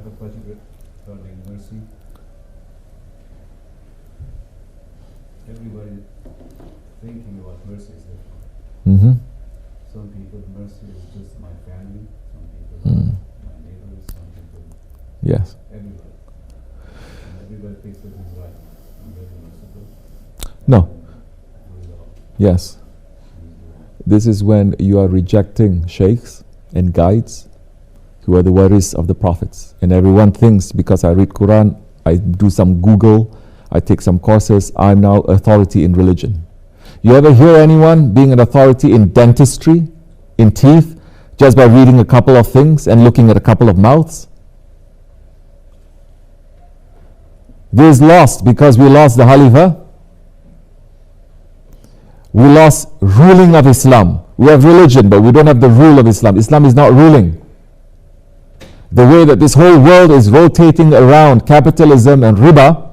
a question regarding mercy. Everybody thinking about mercy is different. Some people, mercy is just my family. Some people, my neighbors. Some people, yes. everybody. And everybody thinks that he's right. I'm very merciful. No. Yes. This is when you are rejecting sheikhs and guides who are the waris of the prophets. And everyone thinks, because I read Quran, I do some Google, I take some courses, I'm now authority in religion. You ever hear anyone being an authority in dentistry, in teeth, just by reading a couple of things and looking at a couple of mouths? This is lost because we lost the Khalifa. We lost ruling of Islam. We have religion, but we don't have the rule of Islam. Islam is not ruling. The way that this whole world is rotating around capitalism and riba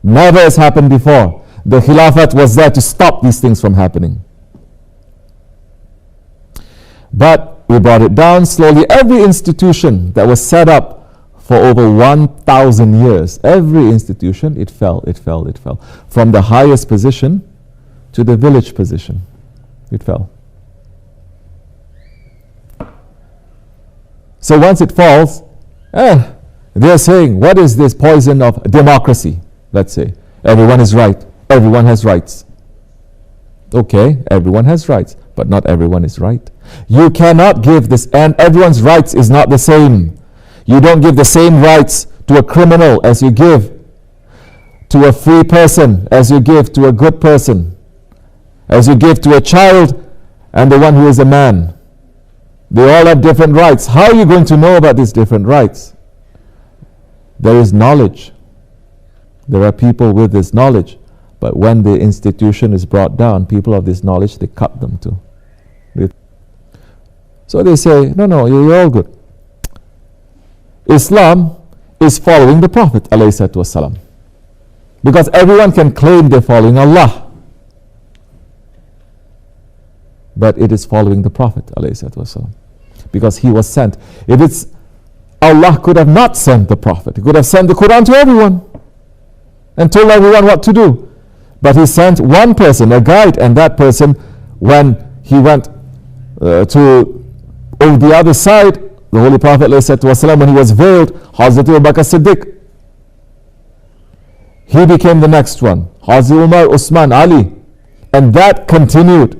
never has happened before. The Khilafat was there to stop these things from happening. But we brought it down slowly. Every institution that was set up for over 1,000 years, every institution, it fell. From the highest position to the village position, it fell. So once it falls, they're saying, what is this poison of democracy? Let's say, everyone is right, everyone has rights. Okay, everyone has rights, but not everyone is right. You cannot give this, and everyone's rights is not the same. You don't give the same rights to a criminal as you give to a free person, as you give to a good person, as you give to a child and the one who is a man. They all have different rights. How are you going to know about these different rights? There is knowledge. There are people with this knowledge. But when the institution is brought down, people of this knowledge, they cut them too. So they say, no, you're all good. Islam is following the Prophet ﷺ. Because everyone can claim they're following Allah. But it is following the Prophet ﷺ. Because he was sent. If it's Allah could have not sent the Prophet. He could have sent the Quran to everyone and told everyone what to do. But he sent one person, a guide, and that person, when he went to over the other side, the Holy Prophet ﷺ, when he was veiled, Hazrat Abu Bakr Siddiq, he became the next one. Hazrat Umar, Usman, Ali. And that continued.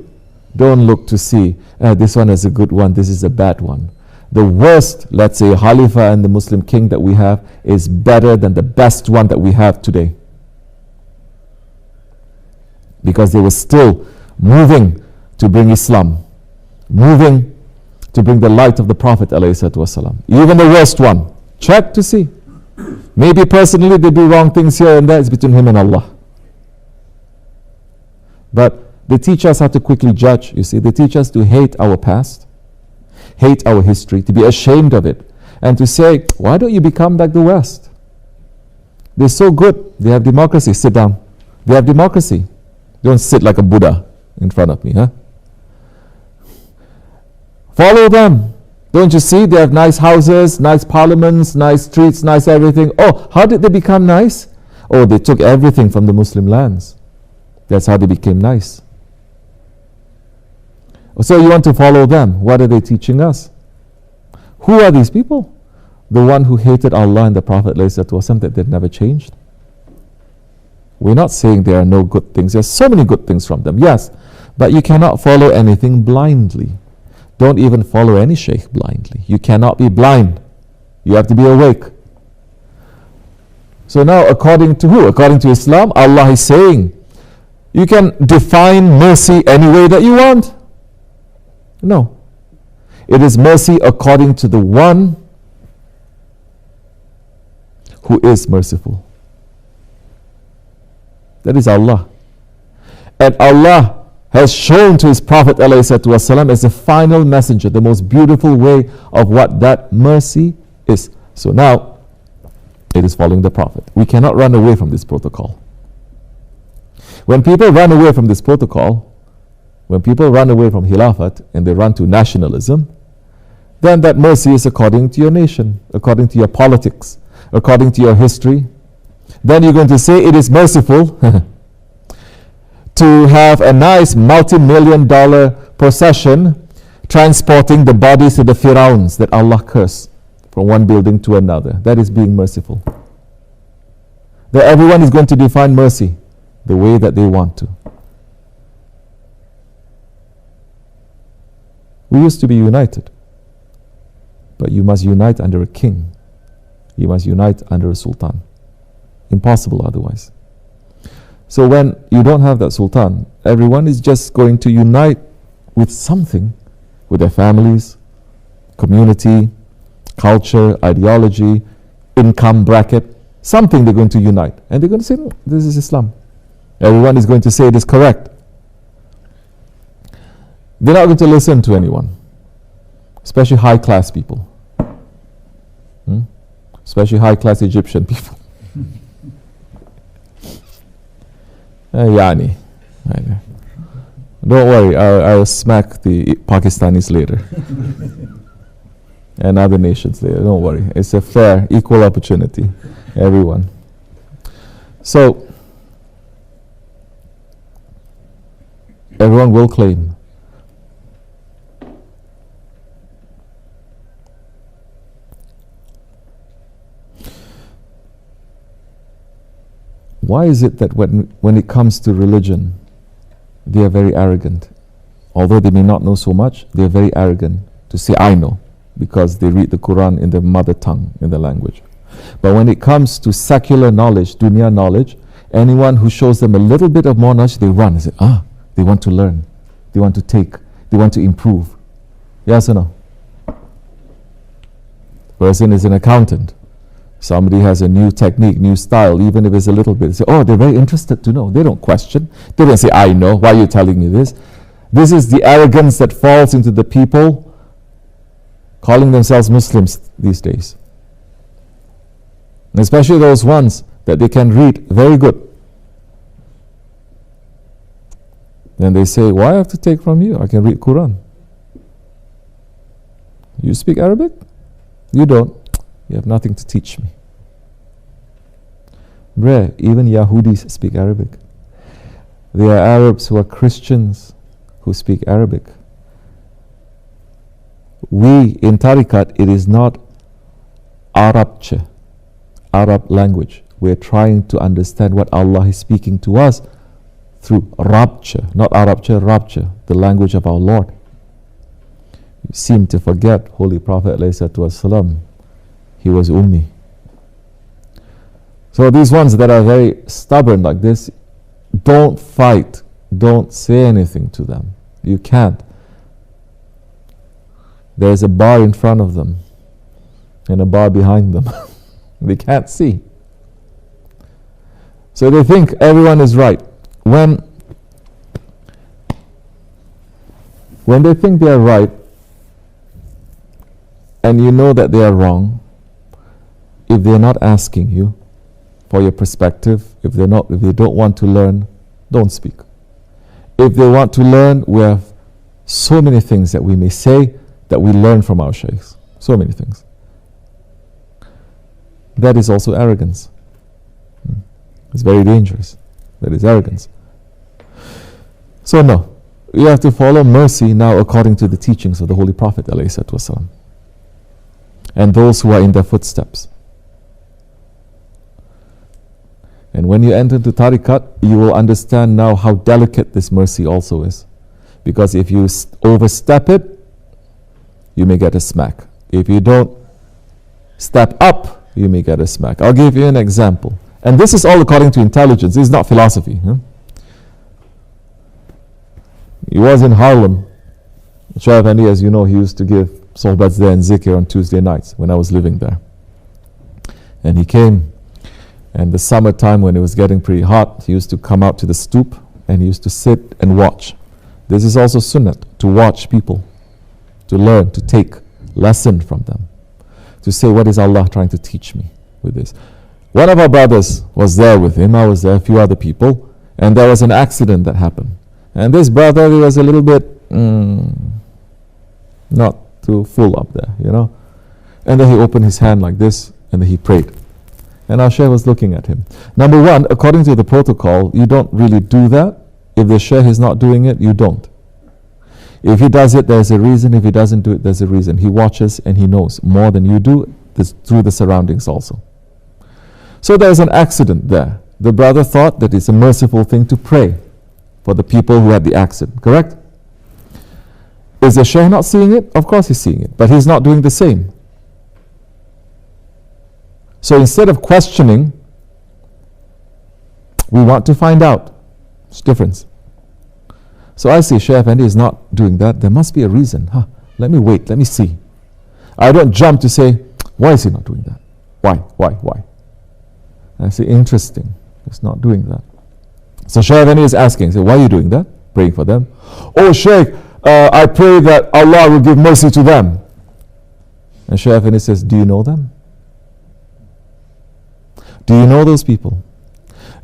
Don't look to see, this one is a good one, this is a bad one. The worst, let's say, Khalifa and the Muslim king that we have is better than the best one that we have today. Because they were still moving to bring Islam, moving to bring the light of the Prophet ﷺ. Even the worst one, check to see. Maybe personally they do wrong things here and there, it's between him and Allah. But they teach us how to quickly judge, you see. They teach us to hate our past, hate our history, to be ashamed of it, and to say, why don't you become like the West? They're so good. They have democracy. Sit down. They have democracy. Don't sit like a Buddha in front of me, huh? Follow them. Don't you see? They have nice houses, nice parliaments, nice streets, nice everything. Oh, how did they become nice? Oh, they took everything from the Muslim lands. That's how they became nice. So you want to follow them. What are they teaching us? Who are these people? The one who hated Allah and the Prophet ﷺ, that they've never changed. We're not saying there are no good things. There's so many good things from them, yes. But you cannot follow anything blindly. Don't even follow any sheikh blindly. You cannot be blind. You have to be awake. So now, according to who? According to Islam, Allah is saying, you can define mercy any way that you want. No. It is mercy according to the one who is merciful. That is Allah. And Allah has shown to His Prophet ﷺ as the final messenger, the most beautiful way of what that mercy is. So now, it is following the Prophet. We cannot run away from this protocol. When people run away from this protocol, when people run away from Khilafat and they run to nationalism, then that mercy is according to your nation, according to your politics, according to your history. Then you're going to say it is merciful to have a nice multi-million-dollar procession transporting the bodies of the Fir'auns that Allah cursed from one building to another. That is being merciful. That everyone is going to define mercy the way that they want to. We used to be united, but you must unite under a king. You must unite under a sultan. Impossible otherwise. So when you don't have that sultan, everyone is just going to unite with something, with their families, community, culture, ideology, income bracket, something they're going to unite. And they're going to say, no, this is Islam. Everyone is going to say it is correct. They're not going to listen to anyone, especially high-class people, especially high-class Egyptian people. Yani. Don't worry, I'll smack the Pakistanis later. And other nations later, don't worry. It's a fair, equal opportunity, everyone. So, everyone will claim. Why is it that when it comes to religion, they are very arrogant? Although they may not know so much, they are very arrogant to say, I know, because they read the Quran in their mother tongue, in their language. But when it comes to secular knowledge, dunya knowledge, anyone who shows them a little bit of more knowledge, they run and say, they want to learn, they want to take, they want to improve. Yes or no? Person is an accountant. Somebody has a new technique, new style, even if it's a little bit. They say, they're very interested to know. They don't question. They don't say, I know. Why are you telling me this? This is the arrogance that falls into the people calling themselves Muslims these days. And especially those ones that they can read very good. Then they say, why I have to take from you? I can read Quran. You speak Arabic? You don't. You have nothing to teach me. Rare, even Yahudis speak Arabic. There are Arabs who are Christians who speak Arabic. We, in Tariqat, it is not Arabcha, Arab language. We're trying to understand what Allah is speaking to us through Rabcha, not Arabcha, Rabcha, the language of our Lord. You seem to forget Holy Prophet ﷺ. He was Ummi. So these ones that are very stubborn like this, don't fight. Don't say anything to them. You can't. There's a bar in front of them and a bar behind them. They can't see. So they think everyone is right. When they think they are right and you know that they are wrong, if they're not asking you for your perspective, if they don't want to learn, don't speak. If they want to learn, we have so many things that we may say that we learn from our shaykhs. So many things. That is also arrogance. It's very dangerous. That is arrogance. So no, you have to follow mercy now according to the teachings of the Holy Prophet ﷺ, and those who are in their footsteps. And when you enter into Tariqat, you will understand now how delicate this mercy also is. Because if you overstep it, you may get a smack. If you don't step up, you may get a smack. I'll give you an example. And this is all according to intelligence. This is not philosophy. He was in Harlem. Shaykh Effendi, as you know, he used to give sohbats there and zikr on Tuesday nights when I was living there. And he came. And the summertime when it was getting pretty hot, he used to come out to the stoop and he used to sit and watch. This is also sunnat, to watch people, to learn, to take lesson from them, to say, what is Allah trying to teach me with this? One of our brothers was there with him, I was there, a few other people, and there was an accident that happened. And this brother, he was a little bit not too full up there, you know. And then he opened his hand like this, and then he prayed. And our Shaykh was looking at him. Number one, according to the protocol, you don't really do that. If the Shaykh is not doing it, you don't. If he does it, there's a reason. If he doesn't do it, there's a reason. He watches and he knows more than you do through the surroundings also. So there's an accident there. The brother thought that it's a merciful thing to pray for the people who had the accident, correct? Is the Shaykh not seeing it? Of course he's seeing it, but he's not doing the same. So instead of questioning, we want to find out. It's difference. So I see Shaykh Effendi is not doing that. There must be a reason. Let me wait, let me see. I don't jump to say, why is he not doing that? Why? I say, interesting. He's not doing that. So Shaykh Effendi is asking, say, why are you doing that? Praying for them. Oh Shaykh, I pray that Allah will give mercy to them. And Shaykh Effendi says, do you know them? Do you know those people?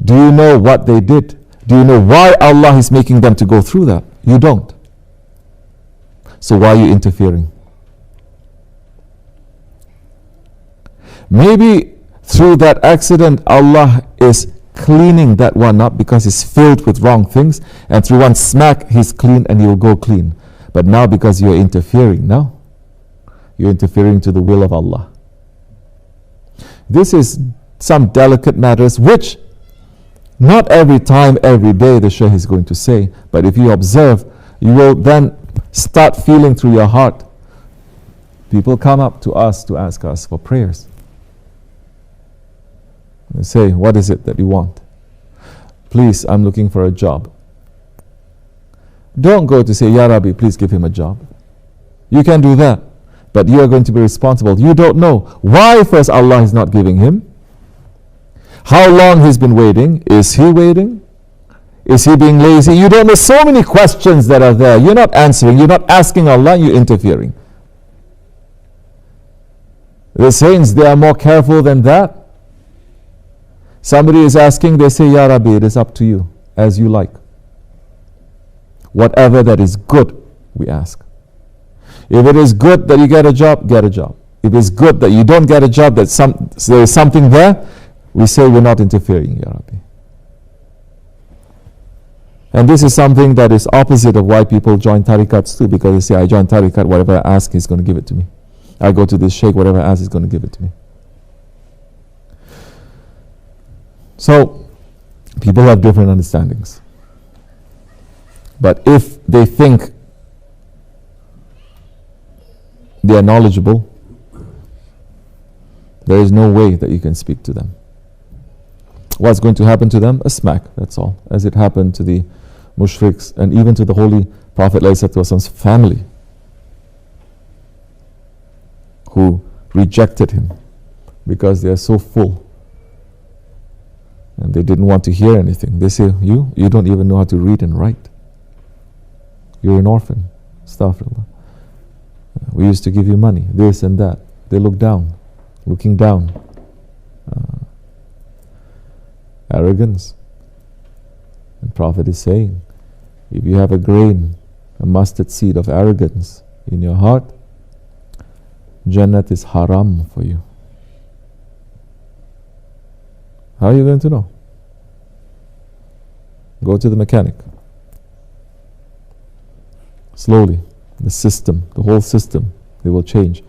Do you know what they did? Do you know why Allah is making them to go through that? You don't. So why are you interfering? Maybe through that accident Allah is cleaning that one up because he's filled with wrong things, and through one smack he's clean and he will go clean. But now because you're interfering, now you're interfering to the will of Allah. This is some delicate matters which not every time, every day the Shaykh is going to say, but if you observe, you will then start feeling through your heart. People come up to us to ask us for prayers. They say, what is it that you want? Please, I'm looking for a job. Don't go to say, Ya Rabbi, please give him a job. You can do that, but you are going to be responsible. You don't know why first Allah is not giving him. How long he's been waiting? Is he waiting? Is he being lazy? You don't know. So many questions that are there. You're not answering. You're not asking Allah. You're interfering. The saints, they are more careful than that. Somebody is asking, they say, Ya Rabbi, it is up to you, as you like. Whatever that is good, we ask. If it is good that you get a job, get a job. If it's good that you don't get a job, that there is something there, we say we're not interfering, Ya Rabbi. And this is something that is opposite of why people join tarikats too, because they say, I join tarikat, whatever I ask, he's going to give it to me. I go to this sheikh, whatever I ask, he's going to give it to me. So, people have different understandings. But if they think they are knowledgeable, there is no way that you can speak to them. What's going to happen to them? A smack, that's all. As it happened to the mushriks and even to the Holy Prophet ﷺ's family, who rejected him because they are so full and they didn't want to hear anything. They say, you don't even know how to read and write. You're an orphan. Astaghfirullah. We used to give you money, this and that. They look down, looking down. Arrogance. And Prophet is saying, if you have a grain, a mustard seed of arrogance in your heart, Jannat is haram for you. How are you going to know? Go to the mechanic. Slowly, the system, the whole system, they will change.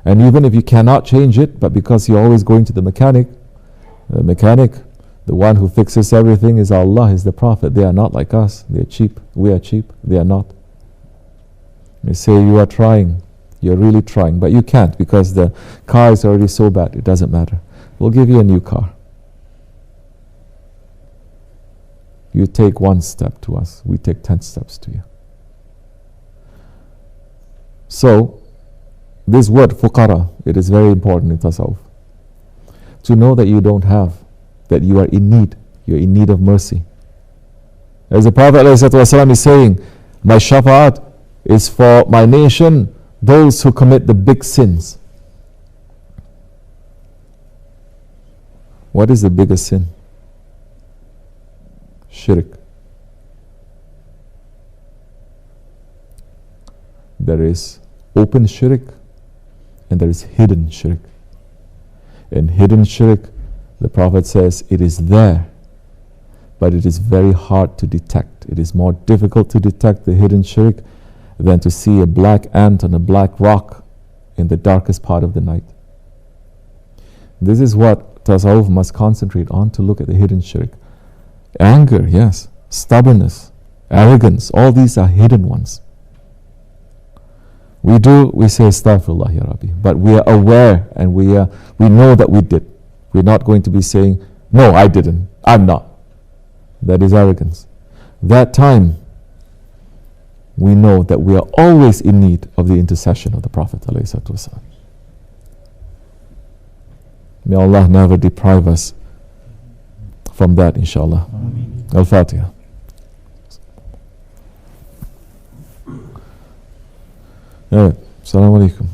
And even if you cannot change it, but because you're always going to the mechanic, the one who fixes everything is Allah, is the Prophet. They are not like us. They are cheap. We are cheap. They are not. They say you are trying. You're really trying. But you can't because the car is already so bad. It doesn't matter. We'll give you a new car. You take one step to us. We take 10 steps to you. So, this word, fuqara, it is very important in tasawwuf. To know that you don't have, that you are in need. You're in need of mercy. As the Prophet ﷺ is saying, my shafa'at is for my nation, those who commit the big sins. What is the biggest sin? Shirk. There is open shirk and there is hidden shirk. In hidden shirk, the Prophet says it is there, but it is very hard to detect. It is more difficult to detect the hidden shirk than to see a black ant on a black rock in the darkest part of the night. This is what Tasawwuf must concentrate on, to look at the hidden shirk. Anger, yes. Stubbornness, arrogance, all these are hidden ones. We say Astaghfirullah Ya Rabbi, but we are aware and we know that we did. We're not going to be saying, no, I didn't, I'm not. That is arrogance. That time, we know that we are always in need of the intercession of the Prophet ﷺ. May Allah never deprive us from that, inshallah. Al-Fatiha. Evet. Selamun Aleyküm.